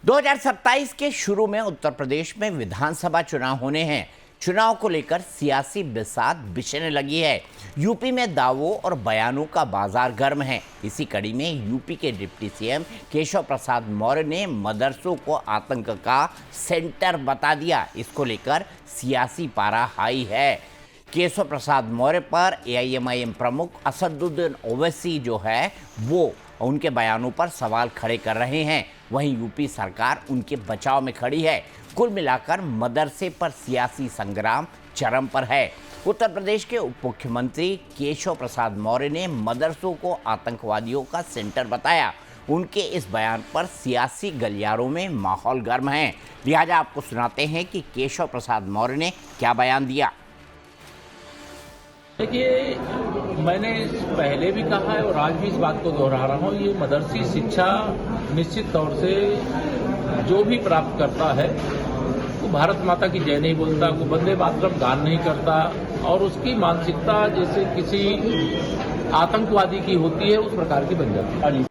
2027 के शुरू में उत्तर प्रदेश में विधानसभा चुनाव होने हैं। चुनाव को लेकर सियासी बिसात बिछने लगी है। यूपी में दावों और बयानों का बाजार गर्म है। इसी कड़ी में यूपी के डिप्टी सीएम केशव प्रसाद मौर्य ने मदरसों को आतंक का सेंटर बता दिया। इसको लेकर सियासी पारा हाई है। केशव प्रसाद मौर्य पर एआईएमआईएम प्रमुख असदुद्दीन ओवैसी जो है वो उनके बयानों पर सवाल खड़े कर रहे हैं। वहीं यूपी सरकार उनके बचाव में खड़ी है। कुल मिलाकर मदरसे पर सियासी संग्राम चरम पर है। उत्तर प्रदेश के उप मुख्यमंत्री केशव प्रसाद मौर्य ने मदरसों को आतंकवादियों का सेंटर बताया। उनके इस बयान पर सियासी गलियारों में माहौल गर्म है। लिहाजा आपको सुनाते हैं कि केशव प्रसाद मौर्य ने क्या बयान दिया। देखिए, मैंने पहले भी कहा है और आज भी इस बात को दोहरा रहा हूँ, ये मदरसी शिक्षा निश्चित तौर से जो भी प्राप्त करता है वो भारत माता की जय नहीं बोलता, वो वंदे मातरम गान नहीं करता और उसकी मानसिकता जैसे किसी आतंकवादी की होती है उस प्रकार की बन जाती है।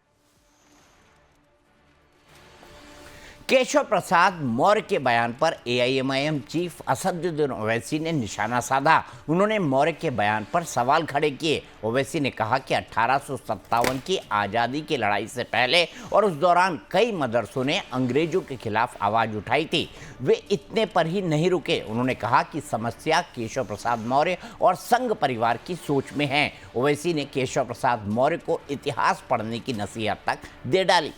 केशव प्रसाद मौर्य के बयान पर एआईएमआईएम चीफ असदुद्दीन ओवैसी ने निशाना साधा। उन्होंने मौर्य के बयान पर सवाल खड़े किए। ओवैसी ने कहा कि 1857 की आज़ादी की लड़ाई से पहले और उस दौरान कई मदरसों ने अंग्रेजों के खिलाफ आवाज़ उठाई थी। वे इतने पर ही नहीं रुके। उन्होंने कहा कि समस्या केशव प्रसाद मौर्य और संघ परिवार की सोच में है। ओवैसी ने केशव प्रसाद मौर्य को इतिहास पढ़ने की नसीहत तक दे डाली।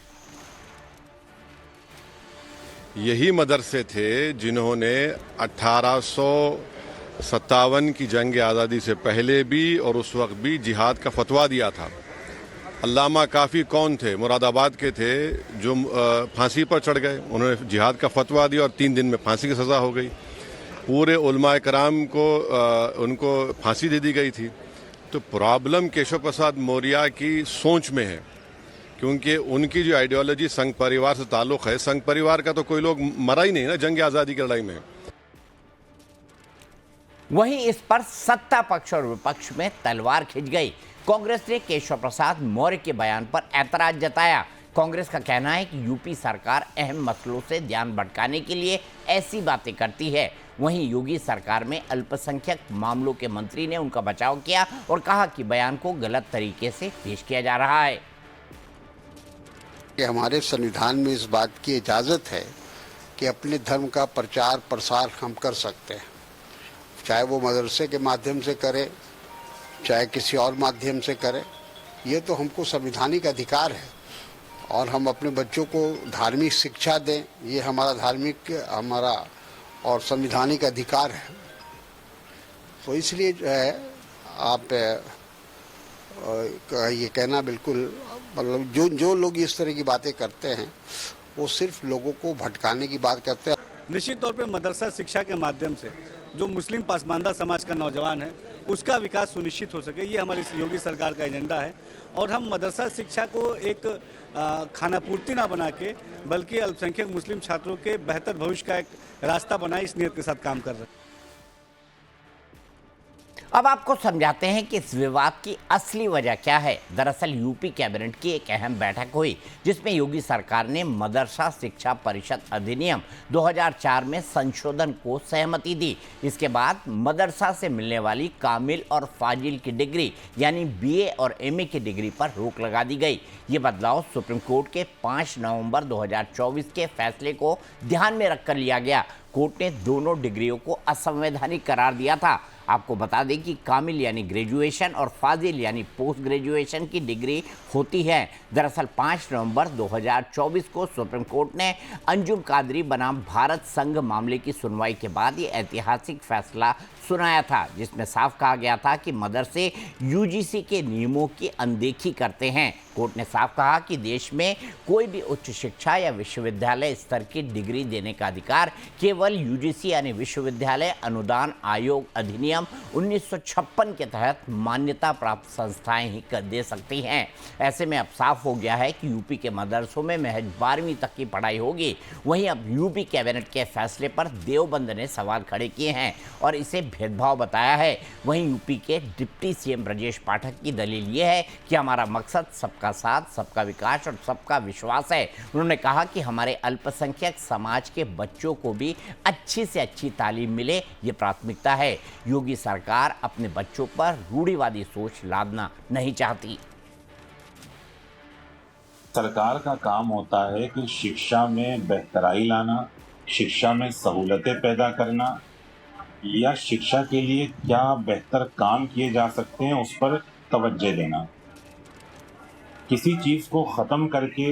यही मदरसे थे जिन्होंने 1857 की जंग आज़ादी से पहले भी और उस वक्त भी जिहाद का फतवा दिया था। अल्लामा काफ़ी कौन थे, मुरादाबाद के थे, जो फांसी पर चढ़ गए। उन्होंने जिहाद का फतवा दिया और 3 दिन में फांसी की सज़ा हो गई। पूरे उलमाए कराम को उनको फांसी दे दी गई थी। तो प्रॉब्लम केशव प्रसाद मौर्य की सोच में है, क्योंकि उनकी जो आइडियोलॉजी संघ परिवार से ताल्लुक़ है। संघ परिवार का तो कोई लोग मरा ही नहीं ना जंग आज़ादी की लड़ाई में। वहीं इस पर सत्ता पक्ष और विपक्ष में तलवार खिंच गई। कांग्रेस ने केशव प्रसाद मौर्य के बयान पर ऐतराज जताया। कांग्रेस का कहना है कि यूपी सरकार अहम मसलों से ध्यान भटकाने के लिए ऐसी बातें करती है। वहीं योगी सरकार में अल्पसंख्यक मामलों के मंत्री ने उनका बचाव किया और कहा कि बयान को गलत तरीके से पेश किया जा रहा है। कि हमारे संविधान में इस बात की इजाज़त है कि अपने धर्म का प्रचार प्रसार हम कर सकते हैं, चाहे वो मदरसे के माध्यम से करें, चाहे किसी और माध्यम से करें। ये तो हमको संवैधानिक अधिकार है और हम अपने बच्चों को धार्मिक शिक्षा दें, ये हमारा और संवैधानिक अधिकार है। तो इसलिए जो है आप ये कहना बिल्कुल मतलब जो लोग इस तरह की बातें करते हैं वो सिर्फ लोगों को भटकाने की बात करते हैं। निश्चित तौर पे मदरसा शिक्षा के माध्यम से जो मुस्लिम पसमानदा समाज का नौजवान है उसका विकास सुनिश्चित हो सके, ये हमारी योगी सरकार का एजेंडा है। और हम मदरसा शिक्षा को एक खानापूर्ति ना बना के बल्कि अल्पसंख्यक मुस्लिम छात्रों के बेहतर भविष्य का एक रास्ता बनाए, इस नियत के साथ काम कर रहे हैं। अब आपको समझाते हैं कि इस विवाद की असली वजह क्या है। दरअसल यूपी कैबिनेट की एक अहम बैठक हुई जिसमें योगी सरकार ने मदरसा शिक्षा परिषद अधिनियम 2004 में संशोधन को सहमति दी। इसके बाद मदरसा से मिलने वाली कामिल और फाजिल की डिग्री यानी बीए और एमए की डिग्री पर रोक लगा दी गई। ये बदलाव सुप्रीम कोर्ट के 5 नवंबर 2024 के फैसले को ध्यान में रखकर लिया गया। कोर्ट ने दोनों डिग्रियों को असंवैधानिक करार दिया था। आपको बता दें कि कामिल यानी ग्रेजुएशन और फाजिल यानी पोस्ट ग्रेजुएशन की डिग्री होती है। दरअसल 5 नवंबर 2024 को सुप्रीम कोर्ट ने अंजुम कादरी बनाम भारत संघ मामले की सुनवाई के बाद ये ऐतिहासिक फैसला सुनाया था, जिसमें साफ कहा गया था कि मदरसे यूजीसी के नियमों की अनदेखी करते हैं। कोर्ट ने साफ कहा कि देश में कोई भी उच्च शिक्षा या विश्वविद्यालय स्तर की डिग्री देने का अधिकार केवल केवल यूजीसी यानी विश्वविद्यालय अनुदान आयोग अधिनियम 1956 के तहत मान्यता प्राप्त संस्थाएं ही दे सकती हैं। ऐसे में अब साफ हो गया है कि यूपी के मदरसों में महज 12वीं तक की पढ़ाई होगी। वहीं अब यूपी कैबिनेट के फैसले पर देवबंद ने सवाल खड़े किए हैं और इसे भेदभाव बताया है। वहीं यूपी के डिप्टी सीएम ब्रजेश पाठक की दलील ये है कि हमारा मकसद सबका साथ, सबका विकास और सबका विश्वास है। उन्होंने कहा कि हमारे अल्पसंख्यक समाज के बच्चों को भी अच्छी से अच्छी तालीम मिले, ये प्राथमिकता है। योगी सरकार अपने बच्चों पर रूढ़िवादी सोच लादना नहीं चाहती। सरकार का काम होता है कि शिक्षा में बेहतराई लाना, शिक्षा में सहूलतें पैदा करना या शिक्षा के लिए क्या बेहतर काम किए जा सकते हैं उस पर तवज्जो देना। किसी चीज को खत्म करके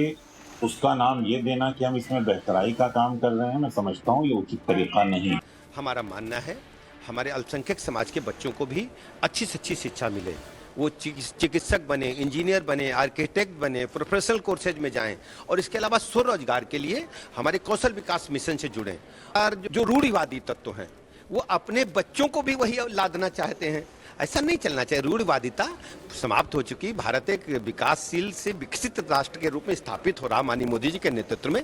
उसका नाम ये देना कि हम इसमें बेहतराई का काम कर रहे हैं, मैं समझता हूँ ये उचित तरीका नहीं। हमारा मानना है हमारे अल्पसंख्यक समाज के बच्चों को भी अच्छी से अच्छी शिक्षा मिले, वो चिकित्सक बने, इंजीनियर बने, आर्किटेक्ट बने, प्रोफेशनल कोर्सेज में जाएं और इसके अलावा स्वरोजगार के लिए हमारे कौशल विकास मिशन से जुड़ें। और जो रूढ़िवादी तत्व हैं वो अपने बच्चों को भी वही लादना चाहते हैं। ऐसा नहीं चलना चाहिए। रूढ़िवादिता समाप्त हो चुकी। भारत एक विकासशील से विकसित राष्ट्र के रूप में स्थापित हो रहा माननीय मोदी जी के नेतृत्व में।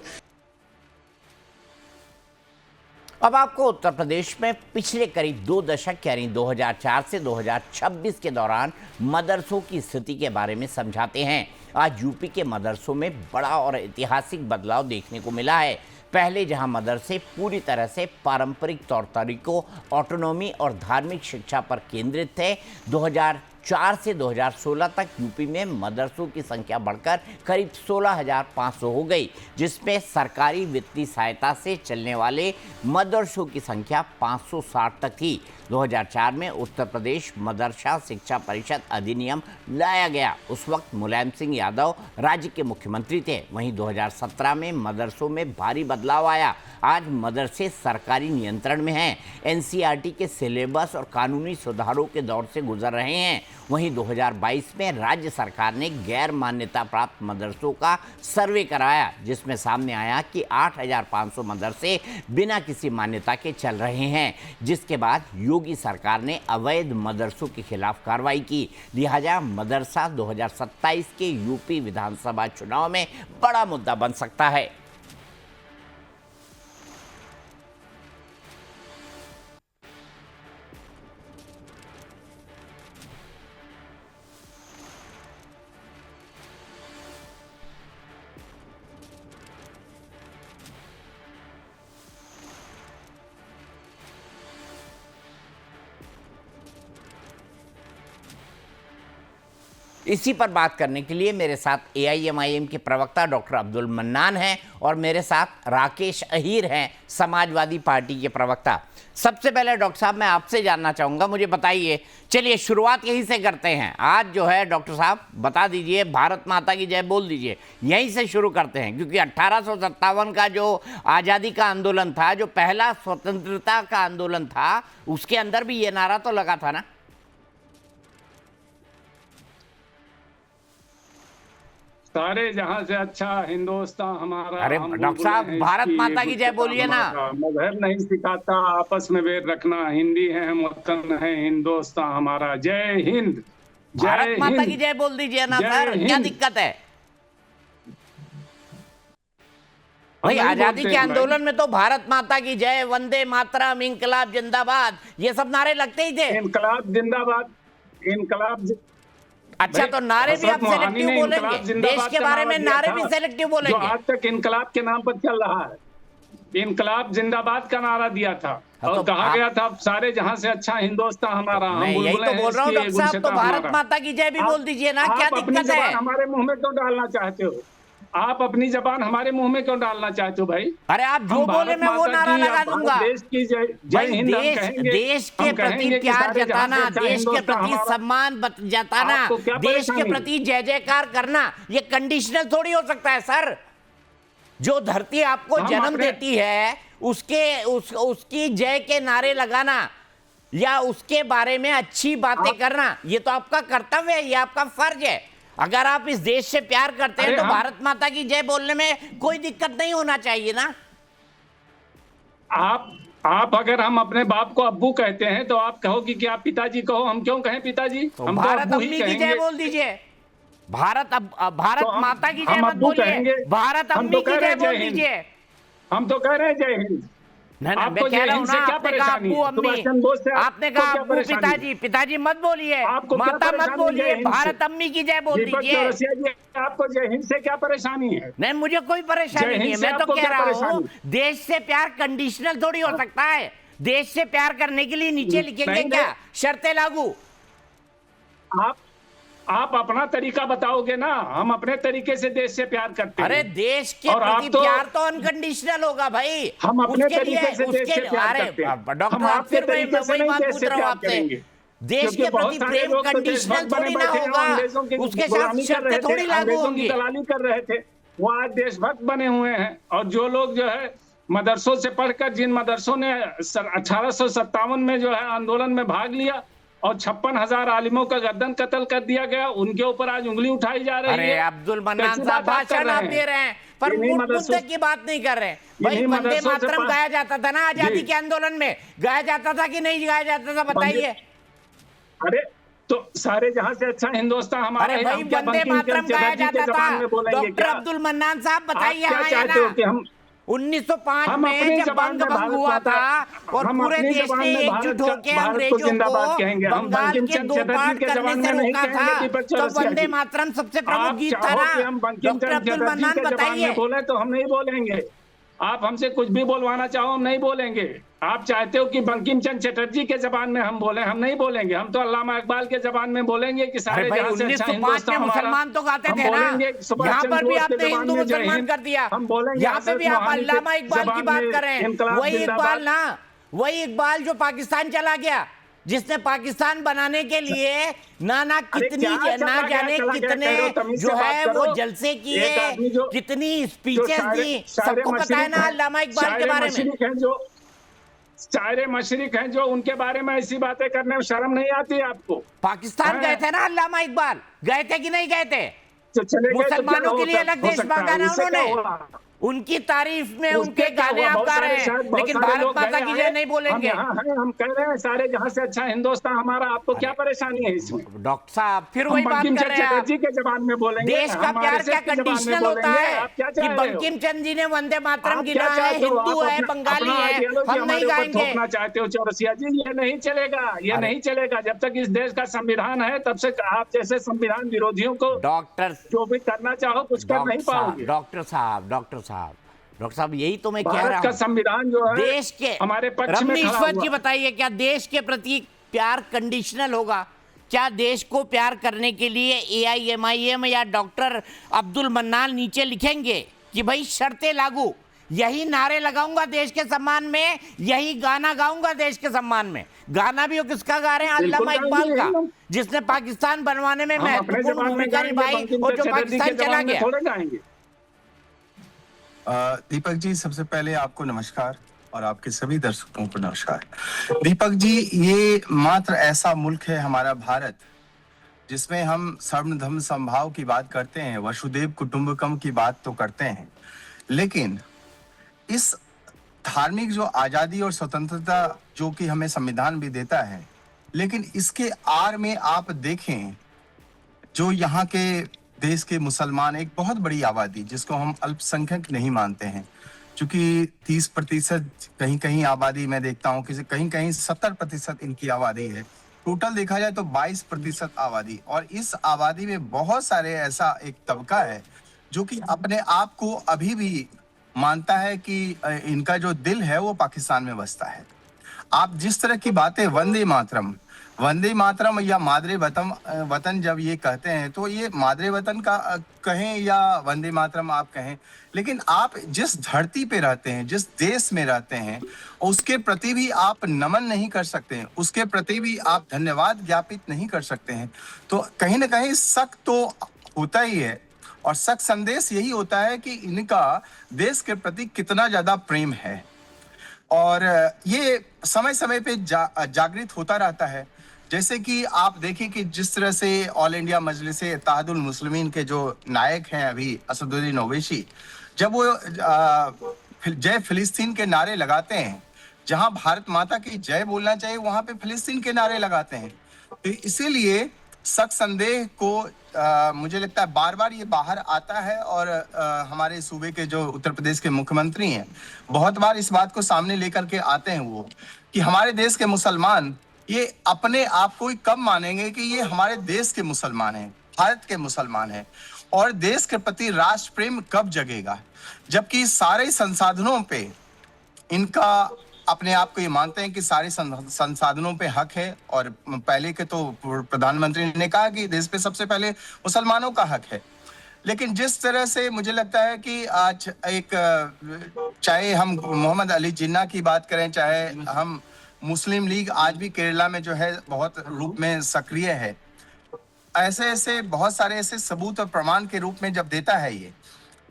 अब आपको उत्तर प्रदेश में पिछले करीब 2 दशक यानी 2004 से 2026 के दौरान मदरसों की स्थिति के बारे में समझाते हैं। आज यूपी के मदरसों में बड़ा और ऐतिहासिक बदलाव देखने को मिला है। पहले जहां मदरसे पूरी तरह से पारंपरिक तौर तरीकों, ऑटोनॉमी और धार्मिक शिक्षा पर केंद्रित थे, 2004 से 2016 तक यूपी में मदरसों की संख्या बढ़कर करीब 16,500 हो गई, जिसमें सरकारी वित्तीय सहायता से चलने वाले मदरसों की संख्या 560 तक थी। 2004 में उत्तर प्रदेश मदरसा शिक्षा परिषद अधिनियम लाया गया। उस वक्त मुलायम सिंह यादव राज्य के मुख्यमंत्री थे। वहीं 2017 में मदरसों में भारी बदलाव आया। आज मदरसे सरकारी नियंत्रण में हैं। एनसीईआरटी के सिलेबस और कानूनी सुधारों के दौर से गुजर रहे हैं। वहीं 2022 में राज्य सरकार ने गैर मान्यता प्राप्त मदरसों का सर्वे कराया, जिसमें सामने आया कि 8,500 मदरसे बिना किसी मान्यता के चल रहे हैं, जिसके बाद योगी सरकार ने अवैध मदरसों के खिलाफ कार्रवाई की। लिहाजा मदरसा 2027 के यूपी विधानसभा चुनाव में बड़ा मुद्दा बन सकता है। इसी पर बात करने के लिए मेरे साथ एआईएमआईएम के प्रवक्ता डॉक्टर अब्दुल मन्नान हैं और मेरे साथ राकेश अहीर हैं, समाजवादी पार्टी के प्रवक्ता। सबसे पहले डॉक्टर साहब मैं आपसे जानना चाहूँगा, मुझे बताइए, चलिए शुरुआत यहीं से करते हैं। आज जो है डॉक्टर साहब बता दीजिए, भारत माता की जय बोल दीजिए, यहीं से शुरू करते हैं, क्योंकि 1857 का जो आज़ादी का आंदोलन था, जो पहला स्वतंत्रता का आंदोलन था, उसके अंदर भी ये नारा तो लगा था ना। सारे जहां से अच्छा हिंदुस्तान हमारा। अरे डॉक्टर साहब भारत माता की जय बोलिए ना। मजहब नहीं सिखाता आपस में वेर रखना, हिंदी है हम वतन है हिंदुस्तान हमारा। जय हिंद। भारत माता की जय बोल दीजिए ना सर, क्या दिक्कत है भाई? आजादी के आंदोलन में तो भारत माता की जय, वंदे मातरम, इंकलाब जिंदाबाद, ये सब नारे लगते ही थे। इंकलाब जिंदाबाद, इंकलाब। अच्छा तो नारे भी आप सेलेक्टिव बोलेंगे, देश के बारे में नारे भी सेलेक्टिव बोलेंगे। जो आज तक इनकलाब के नाम पर चल रहा है, इनकलाब जिंदाबाद का नारा दिया था और कहा गया था सारे जहां से अच्छा हिंदुस्तान हमारा। हम यही तो बोल रहा हूँ डॉक्टर साहब, तो भारत माता की जय भी बोल दीजिए ना, क्या दिक्कत है? हमारे मुंह में क्यों डालना चाहते हो? आप अपनी जबान हमारे मुंह में क्यों डालना चाहते हो भाई? अरे आप जो बोले मैं वो नारा लगा दूंगा। देश की जय हिंद, देश के प्रति प्यार जताना, देश के प्रति सम्मान जताना, देश के प्रति जय जयकार करना, ये कंडीशनल थोड़ी हो सकता है सर। जो धरती आपको जन्म देती है उसकी जय के नारे लगाना या उसके बारे में अच्छी बातें करना, ये तो आपका कर्तव्य है, ये आपका फर्ज है। अगर आप इस देश से प्यार करते हैं तो भारत माता की जय बोलने में कोई दिक्कत नहीं होना चाहिए ना। आप अगर हम अपने बाप को अब्बू कहते हैं तो आप कहोगे कि आप पिताजी कहो, हम क्यों कहें पिताजी? तो हम भारत अब्बू ही अम्मी की कहेंगे। जय बोल दीजिए। भारत तो माता की जय हम मत अब्बू बोलिए, कहेंगे। भारत हम अम्मी तो की कह रहे जय हैं बोल जय हिंद। दीजिए। हम तो कह रहे हैं जय हिंद। नहीं मैं आपको कह जय रहा हूँ हिंद ना, से क्या आपने कहा परेशानी अब्बू है? अम्मी, सुभाष चंद्र बोस से आपने आपको कहा क्या अब्बू परेशानी है? पिताजी, पिताजी मत बोलिए, आपको क्या माता मत परेशानी बोलिए, जय हिंद से? भारत अम्मी की जय बोल दीपक दीजिए। चौरसिया जी, आपको जय हिंद से क्या परेशानी है? नहीं मुझे कोई परेशानी जय नहीं है, हिंद से मैं तो आपको कह क्या रहा हूँ परेशानी? देश से प्यार कंडीशनल थोड़ी हो सकता है। देश से प्यार करने के लिए नीचे लिखेंगे नहीं, क्या शर्तें लागू? आप अपना तरीका बताओगे ना, हम अपने तरीके से देश से प्यार करते हैं। अरे देश के और आप प्रति तो- प्यार तो अनकंडीशनल होगा भाई। हम अपने उसके तरीके लिए से देश से प्यार अरे करते हैं। डॉक्टर हम साहब आपके फिर तरीके से वही नहीं बात देश पूछ से रहा हूँ प्यार आपसे। करेंगे। देश क्योंकि के बहुत प्रति सारे प्रेम लोग तो कंडीशनल देशभक्त थोड़ी बने ना बैठे हैं, होगा, अंग्रेजों की उसके साथ गुलामी कर शर्तें रहे थोड़ी थे, लागू अंग्रेजों की होंगी। दलाली कर रहे थे, वो आज देशभक्त बने हुए हैं। और जो लोग जो है मदरसों से पढ़कर, जिन मदरसों ने 1857 में जो है आंदोलन में भाग लिया और 56,000 आलिमों का गर्दन कत्ल कर दिया गया, उनके ऊपर आज उंगली उठाई जा रही अरे है। अब्दुल मन्नान कैसी साहब बात आप कर भाषण रहे आप हैं? दे रहे हैं पर इन्हीं मुद्दे मदरसों की बात नहीं कर रहे हैं भाई। इन्हीं वंदे मदरसों से मातरम गाया जाता था ना आजादी जी। के आंदोलन में, गाया जाता था कि नहीं गाया जाता था बताइए? अरे तो सारे जहां से अच्छा हिंदुस्तान हमारा अरे है। भाई हम क्या वंदे बंकिम मातरम चंद्र गाया चटर्जी के जाता जबान में था। बोलेंगे डॉक्टर क्या? अब्दुल मन्नान साहब आप बताइए क्या हाँ या चाहते हो ना? कि हम 1905 हम में अपनी जब जबान बंग में भंग भारत हुआ माता, था और हम पूरे अपनी देश जबान ने में एकजुट भारत होकर को अंग्रेजों को जिंदाबाद कहेंगे। हम बंगाल बंकिम के चंद्र दो चटर्जी पार्ट के करने जबान से में नहीं रोका कहेंगे था। दीपक तो चौरसिया वंदे जी। मातरम सबसे प्रमुख आप गीत था चाहो ना। कि हम बंकिम डॉक्टर चंद्र अब्दुल चटर्जी मन्नान के जबान बताइए। में बोले तो हम नहीं बोलेंगे। आप हमसे कुछ भी बोलवाना चाहो हम नहीं बोलेंगे। आप चाहते हो कि बंकिम चंद्र चटर्जी के जबान में हम बोले, हम नहीं बोलेंगे। हम तो अल्लामा इकबाल के जबान में बोलेंगे कि अरे सारे भाई जहां से अच्छा 1905 में हिंदुस्तान हमारा। मुसलमान तो गाते हम थे ना, बोलेंगे सुभाष यहाँ चंद्र पर भी बोस के आपने जबान हिंदू में जय मुसलमान हिंद। कर दिया। हम बोलेंगे यहाँ पे हज़रत भी आप मोहानी के अल्लामा इकबाल की जबान बात में कर रहे हैं। इनकलाब वही इकबाल जिंदाबाद। ना, वही इकबाल जो पाकिस्तान चला गया, जिसने पाकिस्तान बनाने के लिए ना कितनी क्या ना चला गया, जाने चला गया, कितने कह तमीज़ जो से बात है करो। वो जलसे किए, एक आदमी जो कितनी स्पीचेस दी, शायर सबको पता है ना अल्लामा इकबाल के बारे में। शायर मशरिक हैं जो, उनके बारे में ऐसी बातें करने में शर्म नहीं आती आपको? पाकिस्तान गए थे ना अल्लामा इकबाल, गए थे कि नहीं गए थे? तो चले गए तो क्या मुसलमानों के लिए अलग हो देश सकता है? मांगा ना इससे क्या उन्होंने। हुआ? उनकी तारीफ में उसके उनके क्या गाने हुआ? आप बहुत गा सारे रहे हैं, शायद बहुत लेकिन सारे भारत लोग माता गए की हैं। जय नहीं बोलेंगे। हम यहाँ हैं, हम कह रहे हैं सारे जहां से अच्छा हिंदुस्तान हमारा। आपको क्या परेशानी है इसमें? डॉक्टर साहब फिर हम वही बात बंकिम कर रहे चंद्र हैं आप। चटर्जी के जबान में बोलेंगे, देश का हम प्यार RSS क्या के जबान में कंडीशनल होता बोलेंगे। है आप क्या कि चाह रहे हो? बंकिम चंद्र जी ने वंदे मातरम आप गिना क्या है, चाहते हो? हिंदू आप है, अपना- बंगाली अपना है, आइडियोलॉजी हम नहीं हमारे ऊपर गाएंगे। थोपना चाहते हो चौरसिया जी? ये नहीं चलेगा, ये नहीं चलेगा। जब तक इस देश का संविधान है तब से आप जैसे संविधान विरोधियों को डॉक्टर जो भी करना चाहो कुछ कर नहीं पाओगे। डॉक्टर साहब यही तो मैं कह भारत रहा का हूँ। संविधान जो है देश के हमारे पक्ष में खड़ा रमनीश्वर हुआ। जी बताइए, क्या देश के प्रति प्यार कंडीशनल होगा? क्या देश को प्यार करने के लिए AIMIM या डॉक्टर अब्दुल मन्नान नीचे लिखेंगे कि भाई शर्तें लागू, यही नारे लगाऊंगा देश के सम्मान में, यही गाना गाऊंगा देश के सम्मान में? गाना भी वो किसका गा रहे हैं? अल्लामा इकबाल का, जिसने पाकिस्तान बनवाने में हम अपने महत्वपूर्ण जबान में भूमिका गाएंगे, निभाई बंकिम और जो चंद्र चटर्जी के पाकिस्तान चला जबान में गया। थोड़े गाएंगे। दीपक जी, सबसे पहले आपको नमस्कार और आपके सभी दर्शकों को नमस्कार। दीपक जी, ये मात्र ऐसा मुल्क है हमारा भारत जिसमें हम सर्व धर्म समभाव की बात करते हैं, वसुदेव कुटुंबकम की बात तो करते हैं, लेकिन इस धार्मिक जो आजादी और स्वतंत्रता जो कि हमें संविधान भी देता है, लेकिन इसके आड़ में आप देखें जो यहाँ के देश के मुसलमान, एक बहुत बड़ी आबादी जिसको हम अल्पसंख्यक नहीं मानते हैं, क्योंकि 30% कहीं कहीं आबादी मैं देखता हूँ, किसी कहीं कहीं 70% इनकी आबादी है। टोटल देखा जाए तो 22% आबादी, और इस आबादी में बहुत सारे ऐसा एक तबका है जो कि अपने आप को अभी भी मानता है कि इनका जो दिल है वो पाकिस्तान में बसता है। आप जिस तरह की बातें वंदे मातरम या मादरे वतन जब ये कहते हैं, तो ये मादरे वतन का कहें या वंदे मातरम आप कहें, लेकिन आप जिस धरती पे रहते हैं, जिस देश में रहते हैं, उसके प्रति भी आप नमन नहीं कर सकते हैं, उसके प्रति भी आप धन्यवाद ज्ञापित नहीं कर सकते हैं। तो कहीं ना कहीं शक तो होता ही है, और शक संदेश यही होता है कि इनका देश के प्रति कितना ज्यादा प्रेम है, और ये समय समय पे जागृत होता रहता है। जैसे कि आप देखें कि जिस तरह से ऑल इंडिया मजलिस इत्तेहादुल मुस्लिमीन के जो नायक हैं अभी, असदुद्दीन ओवैसी, जब वो जय फिलिस्तीन के नारे लगाते हैं, जहां भारत माता की जय बोलना चाहिए वहां पे फिलिस्तीन के नारे लगाते हैं। तो इसीलिए शक संदेह को मुझे लगता है बार बार ये बाहर आता है, और हमारे सूबे के जो उत्तर प्रदेश के मुख्यमंत्री हैं बहुत बार इस बात को सामने लेकर के आते हैं वो, कि हमारे देश के मुसलमान ये अपने आप को ही कब मानेंगे कि ये हमारे देश के मुसलमान हैं, भारत के मुसलमान हैं, और देश के प्रति राष्ट्र प्रेम कब जगेगा, जबकि सारे संसाधनों पे इनका अपने आप को ये मानते हैं कि सारे संसाधनों पे हक है। और पहले के तो प्रधानमंत्री ने कहा कि देश पे सबसे पहले मुसलमानों का हक है। लेकिन जिस तरह से मुझे लगता है कि आज एक, चाहे हम मोहम्मद अली जिन्ना की बात करें, चाहे हम मुस्लिम लीग आज भी केरला में जो है बहुत रूप में सक्रिय है, ऐसे ऐसे बहुत सारे ऐसे सबूत और प्रमाण के रूप में जब देता है ये,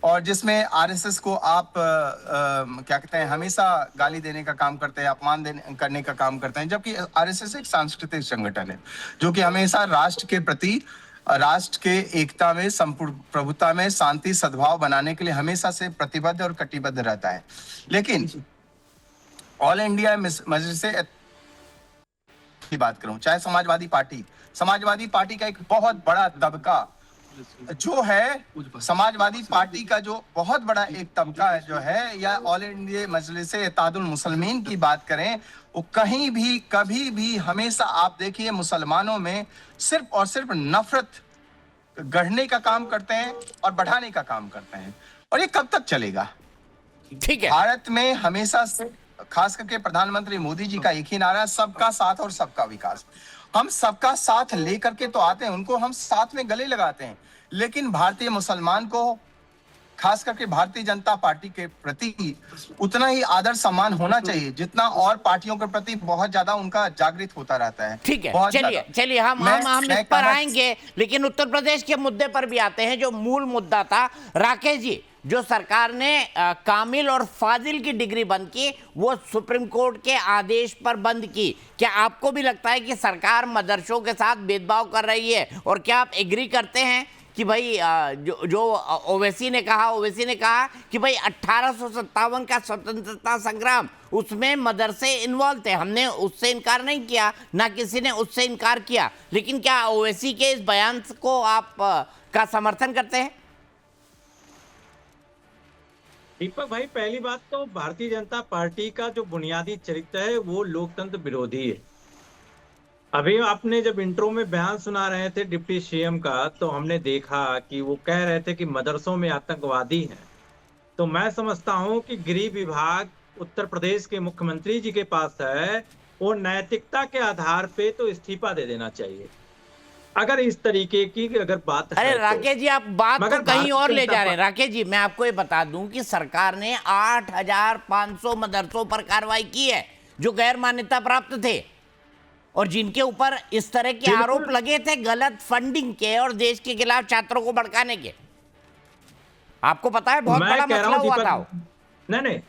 और जिसमें आरएसएस को आप क्या कहते हैं हमेशा गाली देने का काम करते हैं, अपमान करने का काम करते हैं, जबकि आरएसएस एक सांस्कृतिक संगठन है जो कि हमेशा राष्ट्र के प्रति, राष्ट्र के एकता में, संपूर्ण प्रभुता में शांति सद्भाव बनाने के लिए हमेशा से प्रतिबद्ध और कटिबद्ध रहता है। लेकिन ऑल इंडिया मजलिस की बात करूं, चाहे समाजवादी पार्टी का एक बहुत बड़ा तबका जो है, समाजवादी पार्टी का जो बहुत बड़ा एक तबका है जो है, या ऑल इंडिया मजलिस इत्तेहादुल मुसलमीन की बात करें, वो कहीं भी कभी भी हमेशा आप देखिए मुसलमानों में सिर्फ और सिर्फ नफरत गढ़ने का काम करते हैं और बढ़ाने का काम करते हैं। और ये कब तक चलेगा? ठीक है, भारत में हमेशा से खास करके प्रधानमंत्री मोदी जी का एक ही नारा है, सबका साथ और सबका विकास। हम सबका साथ लेकर के तो आते हैं, उनको हम साथ में गले लगाते हैं, लेकिन भारतीय मुसलमान को खास करके भारतीय जनता पार्टी के प्रति उतना ही आदर सम्मान होना चाहिए जितना और पार्टियों के प्रति बहुत ज्यादा उनका जागृत होता रहता है। ठीक है, चलिए हम इस पर आएंगे, लेकिन उत्तर प्रदेश के मुद्दे पर भी आते हैं। जो मूल मुद्दा था, राकेश जी, जो सरकार ने कामिल और फाजिल की डिग्री बंद की, वो सुप्रीम कोर्ट के आदेश पर बंद की। क्या आपको भी लगता है कि सरकार मदरसों के साथ भेदभाव कर रही है? और क्या आप एग्री करते हैं कि भाई जो ओवैसी ने कहा कि भाई 1857 का स्वतंत्रता संग्राम, उसमें मदरसे इन्वॉल्व थे, हमने उससे इनकार नहीं किया, ना किसी ने उससे इनकार किया, लेकिन क्या ओवैसी के इस बयान को आप का समर्थन करते हैं? दीपक भाई, पहली बात तो भारतीय जनता पार्टी का जो बुनियादी चरित्र है वो लोकतंत्र विरोधी है। अभी आपने जब इंट्रो में बयान सुना रहे थे डिप्टी सीएम का, तो हमने देखा कि वो कह रहे थे कि मदरसों में आतंकवादी हैं। तो मैं समझता हूं कि गृह विभाग उत्तर प्रदेश के मुख्यमंत्री जी के पास है, वो नैतिकता के आधार पे तो इस्तीफा दे देना चाहिए अगर इस तरीके की अगर बात है। अरे राकेश जी, आप बात तो कहीं और ले जा रहे हैं। राकेश जी, मैं आपको ये बता दूं कि सरकार ने 8500 मदरसों पर कार्रवाई की है जो गैर मान्यता प्राप्त थे और जिनके ऊपर इस तरह के आरोप लगे थे गलत फंडिंग के और देश के खिलाफ छात्रों को भड़काने के। आपको पता है बहुत बड़ा मसला हुआ था। नहीं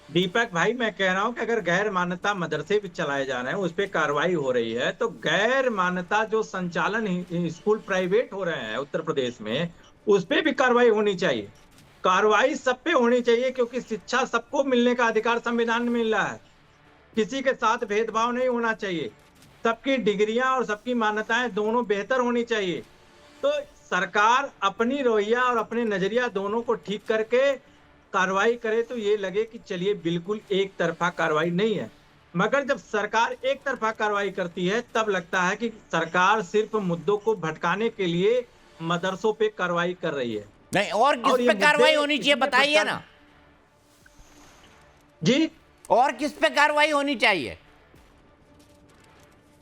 दीपक भाई, मैं कह रहा हूं कि अगर गैर मान्यता मदरसे भी चलाए जा रहे हैं, उस पर कार्रवाई हो रही है, तो गैर मान्यता जो संचालन स्कूल प्राइवेट हो रहे हैं उत्तर प्रदेश में, उस पर भी कार्रवाई होनी चाहिए। कार्रवाई सब पे होनी चाहिए, क्योंकि शिक्षा सबको मिलने का अधिकार संविधान में मिल रहा है। किसी के साथ भेदभाव नहीं होना चाहिए, सबकी डिग्रियां और सबकी मान्यताएं दोनों बेहतर होनी चाहिए। तो सरकार अपनी रवैया और अपने नजरिया दोनों को ठीक करके कार्रवाई करे तो ये लगे कि चलिए बिल्कुल एक तरफा कार्रवाई नहीं है। मगर जब सरकार एक तरफा कार्रवाई करती है, तब लगता है कि सरकार सिर्फ मुद्दों को भटकाने के लिए मदरसों पे कार्रवाई कर रही है। नहीं, और किस पे कार्रवाई होनी चाहिए बताइए ना जी, और किस पे कार्रवाई होनी चाहिए?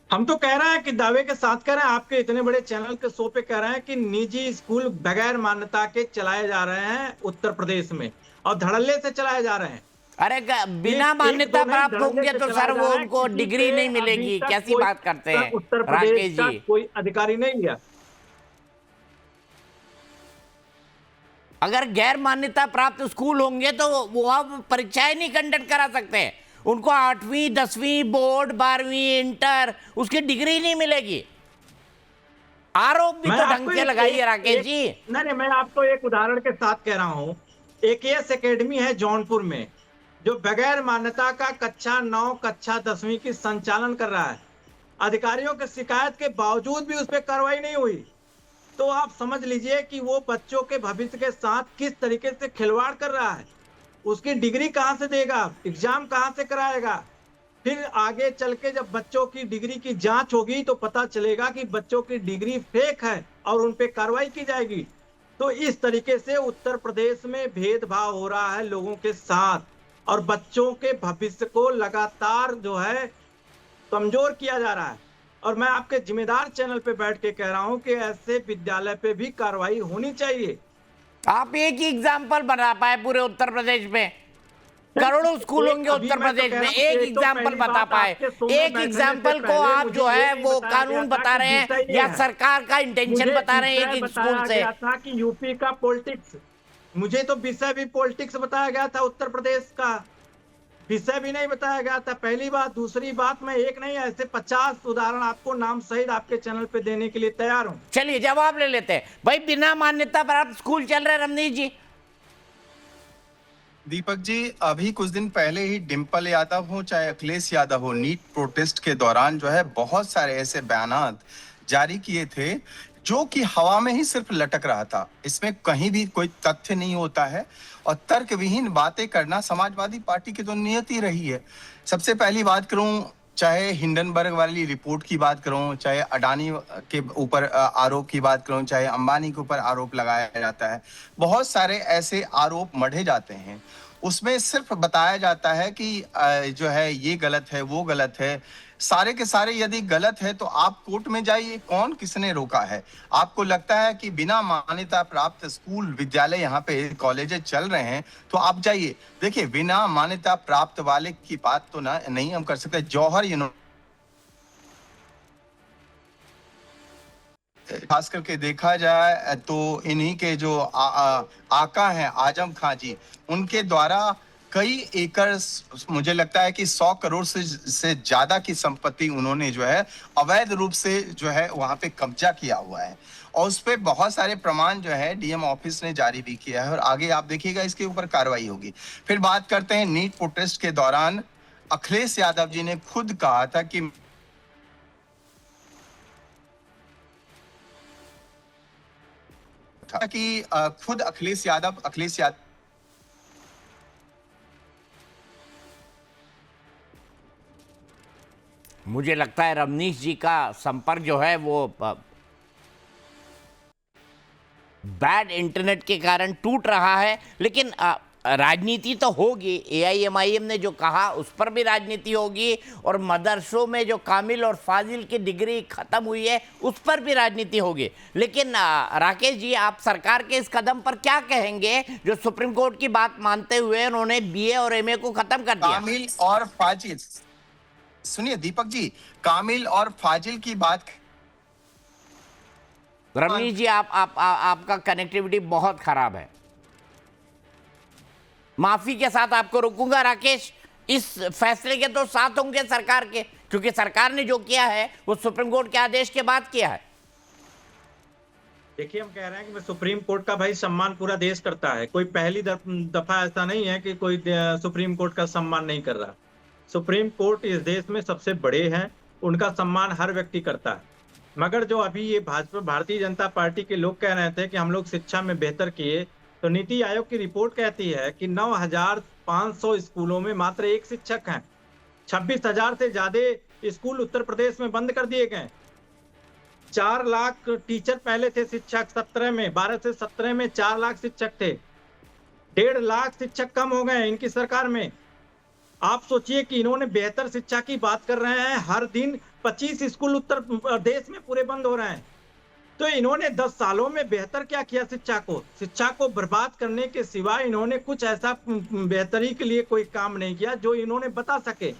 हम तो कह रहे हैं कि दावे के साथ कह रहे हैं, आपके इतने बड़े चैनल के शो पे कह रहे हैं कि निजी स्कूल बगैर मान्यता के चलाए जा रहे हैं उत्तर प्रदेश में, और धड़ल्ले से चलाए जा रहे हैं। अरे बिना मान्यता प्राप्त होंगे तो सर वो उनको डिग्री नहीं मिलेगी, कैसी बात करते हैं उत्तर प्रदेश का कोई अधिकारी नहीं लिया। अगर गैर मान्यता प्राप्त स्कूल होंगे तो वो अब परीक्षाएं नहीं कंडक्ट करा सकते, उनको 8वीं 10वीं बोर्ड 12वीं इंटर उसकी डिग्री नहीं मिलेगी। आरोप भी तो ढंग से लगाइए राकेश जी। नहीं, मैं आपको एक उदाहरण के साथ कह रहा हूं। AKS एकेडमी है जौनपुर में, जो बगैर मान्यता का कक्षा 9 कक्षा 10वीं की संचालन कर रहा है। अधिकारियों की शिकायत के बावजूद भी उस पर कार्रवाई नहीं हुई। तो आप समझ लीजिए कि वो बच्चों के भविष्य के साथ किस तरीके से खिलवाड़ कर रहा है। उसकी डिग्री कहां से देगा, एग्जाम कहां से कराएगा। फिर आगे चल के जब बच्चों की डिग्री की जांच होगी तो पता चलेगा कि बच्चों की डिग्री फेक है और उन पे कार्रवाई की जाएगी। तो इस तरीके से उत्तर प्रदेश में भेदभाव हो रहा है लोगों के साथ और बच्चों के भविष्य को लगातार जो है कमजोर किया जा रहा है। और मैं आपके जिम्मेदार चैनल पे बैठ के कह रहा हूं कि ऐसे विद्यालय पे भी कार्रवाई होनी चाहिए। आप एक ही एग्जाम्पल बना पाए पूरे उत्तर प्रदेश में? करोड़ों स्कूल होंगे उत्तर प्रदेश में, एक एग्जाम्पल बता पाए? एक एग्जाम्पल को आप जो है वो कानून बता रहे हैं या सरकार का इंटेंशन बता रहे हैं एक स्कूल से? था कि यूपी का पॉलिटिक्स, मुझे तो विषय भी पॉलिटिक्स बताया गया था, उत्तर प्रदेश का विषय भी नहीं बताया गया था। पहली बात। दूसरी बात, मैं एक नहीं ऐसे 50 उदाहरण आपको नाम सहित आपके चैनल पे देने के लिए तैयार हूं। चलिए जवाब ले लेते हैं भाई। बिना मान्यता प्राप्त स्कूल चल रहे रमनीश जी? दीपक जी, अभी कुछ दिन पहले ही डिम्पल यादव हो चाहे अखिलेश यादव हो, नीट प्रोटेस्ट के दौरान जो है बहुत सारे ऐसे बयानात जारी किए थे जो कि हवा में ही सिर्फ लटक रहा था। इसमें कहीं भी कोई तथ्य नहीं होता है और तर्क विहीन बातें करना समाजवादी पार्टी की तो नियति रही है। सबसे पहली बात करूं, चाहे हिंडनबर्ग वाली रिपोर्ट की बात करूं, चाहे अडानी के ऊपर आरोप की बात करूं, चाहे अंबानी के ऊपर आरोप लगाया जाता है, बहुत सारे ऐसे आरोप मढ़े जाते हैं। उसमें सिर्फ बताया जाता है कि जो है ये गलत है, वो गलत है। सारे के सारे यदि गलत है तो आप कोर्ट में जाइए, कौन किसने रोका है? आपको लगता है कि बिना मान्यता प्राप्त स्कूल विद्यालय यहाँ पे कॉलेजेस चल रहे हैं तो आप जाइए। देखिए, बिना मान्यता प्राप्त वाले की बात तो नहीं हम कर सकते। जौहर खास करके देखा जाए तो इन्हीं के जो आका हैं आजम खां जी, उनके द्वारा कई एकड़, मुझे लगता है कि 100 करोड़ से ज्यादा की संपत्ति उन्होंने जो है अवैध रूप से जो है वहां पे कब्जा किया हुआ है और उस पे बहुत सारे प्रमाण जो है डीएम ऑफिस ने जारी भी किया है और आगे आप देखिएगा इसके ऊपर कार्रवाई होगी। फिर बात करते हैं नीट प्रोटेस्ट के दौरान अखिलेश यादव जी ने खुद कहा था कि खुद अखिलेश यादव मुझे लगता है रमनीश जी का संपर्क जो है वो बैड इंटरनेट के कारण टूट रहा है। लेकिन राजनीति तो होगी। एआईएमआईएम ने जो कहा उस पर भी राजनीति होगी और मदरसों में जो कामिल और फाजिल की डिग्री खत्म हुई है उस पर भी राजनीति होगी। लेकिन राकेश जी, आप सरकार के इस कदम पर क्या कहेंगे जो सुप्रीम कोर्ट की बात मानते हुए उन्होंने बीए और एमए को खत्म कर दिया? कामिल और फाजिल, सुनिए दीपक जी, कामिल और फाजिल की बात। रमनीश जी, आपका कनेक्टिविटी बहुत खराब है। माफी के साथ आपको रोकूंगा। राकेश, इस फैसले के तो साथ होंगे सरकार के, क्योंकि सरकार ने जो किया है वो सुप्रीम कोर्ट के आदेश के बाद किया है। देखिए, हम कह रहे हैं कि सुप्रीम कोर्ट का भाई सम्मान पूरा देश करता है। कोई पहली दफा ऐसा नहीं है कि कोई सुप्रीम कोर्ट का सम्मान नहीं कर रहा। सुप्रीम कोर्ट इस देश में सबसे बड़े हैं, उनका सम्मान हर व्यक्ति करता है। मगर जो अभी ये भाजपा भारतीय जनता पार्टी के लोग कह रहे थे कि हम लोग शिक्षा में बेहतर किए, तो नीति आयोग की रिपोर्ट कहती है कि 9,500 स्कूलों में मात्र एक शिक्षक हैं। 26,000 से ज्यादा स्कूल उत्तर प्रदेश में बंद कर दिए गए। 4 लाख टीचर पहले थे शिक्षक 17 में, 12 से 17 में 4 लाख शिक्षक थे। 1.5 लाख शिक्षक कम हो गए इनकी सरकार में। आप सोचिए कि इन्होंने बेहतर शिक्षा की बात कर रहे हैं। हर दिन 25 स्कूल उत्तर प्रदेश में पूरे बंद हो रहे हैं। तो इन्होंने 10 सालों में बेहतर क्या किया? शिक्षा को बर्बाद करने के सिवाय इन्होंने कुछ ऐसा बेहतरी के लिए कोई काम नहीं किया जो इन्होंने बता सके।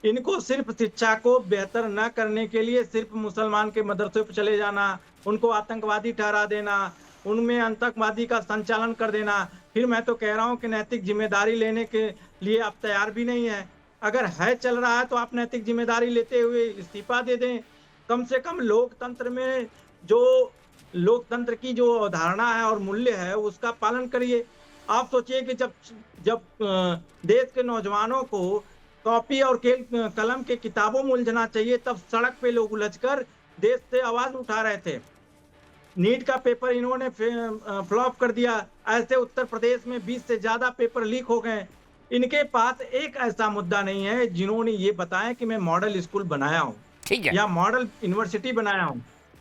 इनको सिर्फ शिक्षा को बेहतर न करने के लिए सिर्फ मुसलमान के मदरसे पर चले जाना, उनको आतंकवादी ठहरा देना, उनमें आतंकवादी का संचालन कर देना। फिर मैं तो कह रहा हूं कि नैतिक जिम्मेदारी लेने के लिए आप तैयार भी नहीं है। अगर है चल रहा है तो आप नैतिक जिम्मेदारी लेते हुए इस्तीफा दे दें। कम से कम लोकतंत्र में जो लोकतंत्र की जो अवधारणा है और मूल्य है उसका पालन करिए। आप सोचिए कि जब देश के नौजवानों को कॉपी और कलम के किताबों में उलझना चाहिए, तब सड़क पे लोग उलझकर देश से आवाज उठा रहे थे। नीट का पेपर इन्होंने फ्लॉप कर दिया। ऐसे उत्तर प्रदेश में 20 से ज्यादा पेपर लीक हो गए। इनके पास एक ऐसा मुद्दा नहीं है जिन्होंने ये बताया कि मैं मॉडल स्कूल बनाया हूँ ठीक है। या मॉडल यूनिवर्सिटी बनाया हूँ।